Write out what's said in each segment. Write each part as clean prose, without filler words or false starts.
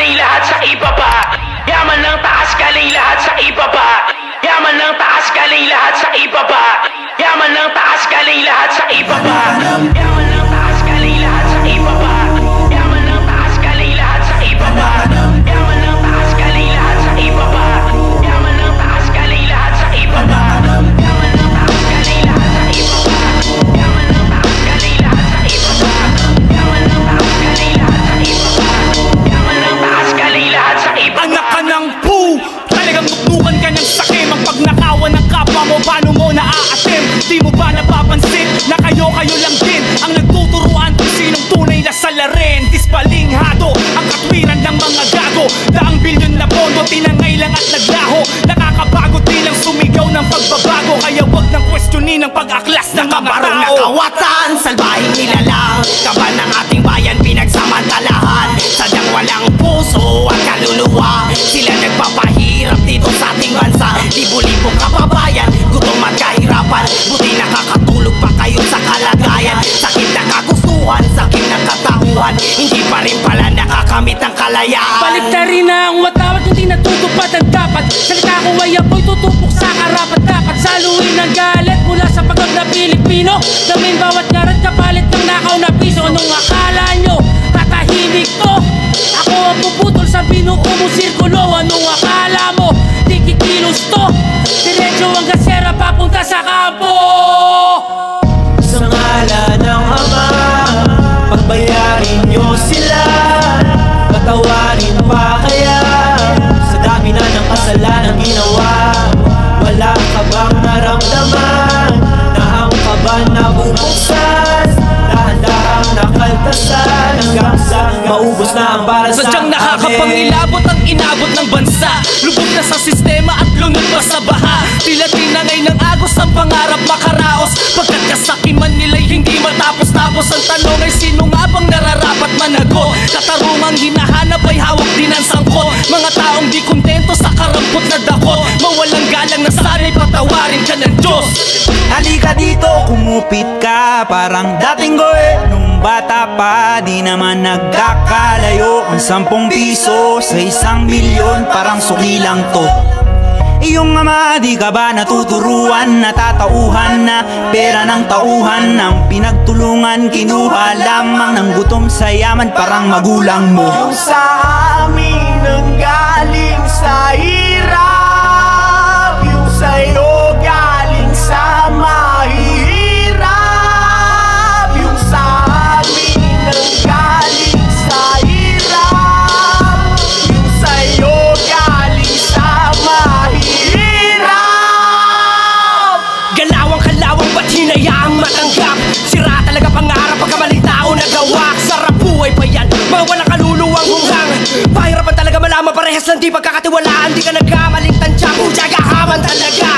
galing lahat sa ibaba. Yaman ng taas galing lahat sa ibaba. Yaman ng taas galing lahat sa ibaba. Yaman ng taas galing lahat sa ibaba. Yaman ng taas galing lahat sa ibaba. Yaman ng taas galing lahat sa ibaba. Yaman ng taas galing lahat sa ibaba. Yaman ng taas galing lahat sa ibaba. Yaman ng taas galing lahat sa ibaba. Yaman ng taas galing lahat sa ibaba. Yaman ng taas galing lahat sa ibaba. Yaman ng taas galing lahat sa ibaba. Anak ka ng poo, talagang nuknukan ka ng sakim. Ang pagnakawan ng kapwa mo, paano mo naaatim? Di mo ba napapansin na kayo lang din ang nagtuturuan kung sinong tunay na salarin? Dispalinghado ang katwiran ng mga gago. Daang bilyon na pondo, tinangay lang at naglaho. Nakakabago din ang sumigaw ng pagbabago. Kaya wag nang questionin ang pag-aklas ng mga Nakabarong tao. na kawatan, salbahing nilalang, kaban ng ating bayan pinagsamantalahan. Sadyang walang puso at kaluluwa, sila nagpapahirap dito sa ating bansa. Libo-libong kababayan, gutom at kahirapan, buti nakakatulog pa kayo sa kalagayan. Sakit na kagustuhan, sakit na katauhan, hindi pa rin pala nakakamit ang kalayaan. Baliktarin na ang watawat, hindi natutupad ang dapat. Salita ko ay apoy, tutupok sa karapat. Dapat saluhin ang galit mula sa pagod na Pilipino. Gamin bawat ngarat kapalit ng nakaw na piso. Anong akala nyo? Tatahimik to? Ako ang puputol sa binuo mo sirkulo. Anong akala mo? Di kikilos to? Diretso ang gasera papunta sa kampo. Sa ngalan ng Ama, pagbayarin nyo sila. Patawarin pa kaya sa dami na ng kasalanan ginawa. Wala ka bang naramdaman na ang kaban nabubuksan? Dahan-dahang nakaltasan hanggang sa maubos na ang para sa Sadyang nakakapangilabot ang inabot ng bansa. Lubog na sa sistema at lunod pa sa baha. Tila tinangay ng agos ang pangarap makaraos. Pagkat kasakiman nila'y hindi matapos-tapos. Ang tanong ay sino nga bang nararapat managot? Katarungang hinahanap ay hawak din ang sangkot. Mga taong di kontento sa karampot na dakot. Mawalang galang na sana'y patawarin ka ng Diyos. Halika dito, kumupit ka, parang dating nung bata pa, di naman nagkakalayo. Ang 10 piso sa 1 milyon, parang suki lang to. Iyong ama, di ka ba natuturuan? Natatauhan na pera ng tauhan. Ang pinagtulungan, kinuha lamang ng gutom sa yaman, parang magulang mo. Yung sa amin ang galing sa hirap, yung sa'yo galing sa mahirap. Yung sa amin ang galing sa hirap, yung sa'yo galing sa mahirap. Galawang-kalawang ba't hinayaang matanggap? Sira talaga pangarap pagkamaling tao nagawa. Sarap buhay pa yan, mga walang kaluluwang hunghang. Pahirapan talaga malaman, parehas lang di pagkakatiwalaan. Di ka nagkamaling tansya, pujagahaman talaga.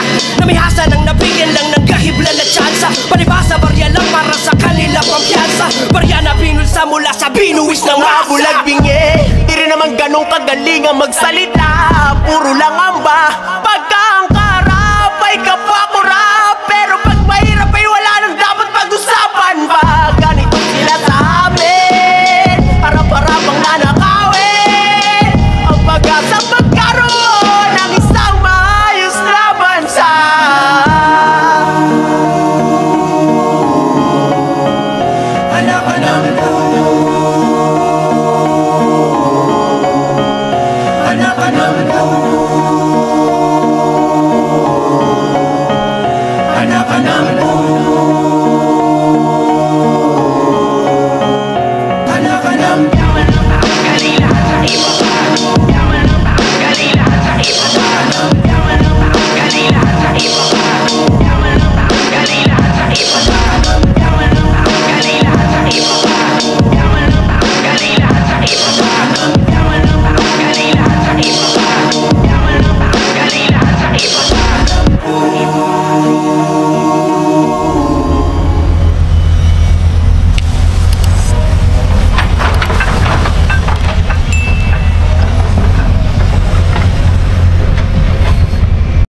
Namihasa nang nabigyan lang ng kahiblan na tsansa. Palibasa, barya lang para sa kanila pampiyansa. Barya na pinulsa mula sa binuwis ng masa. Bulag bingi, di rin naman ganong kagaling ang magsalita. Puro lang amba, pag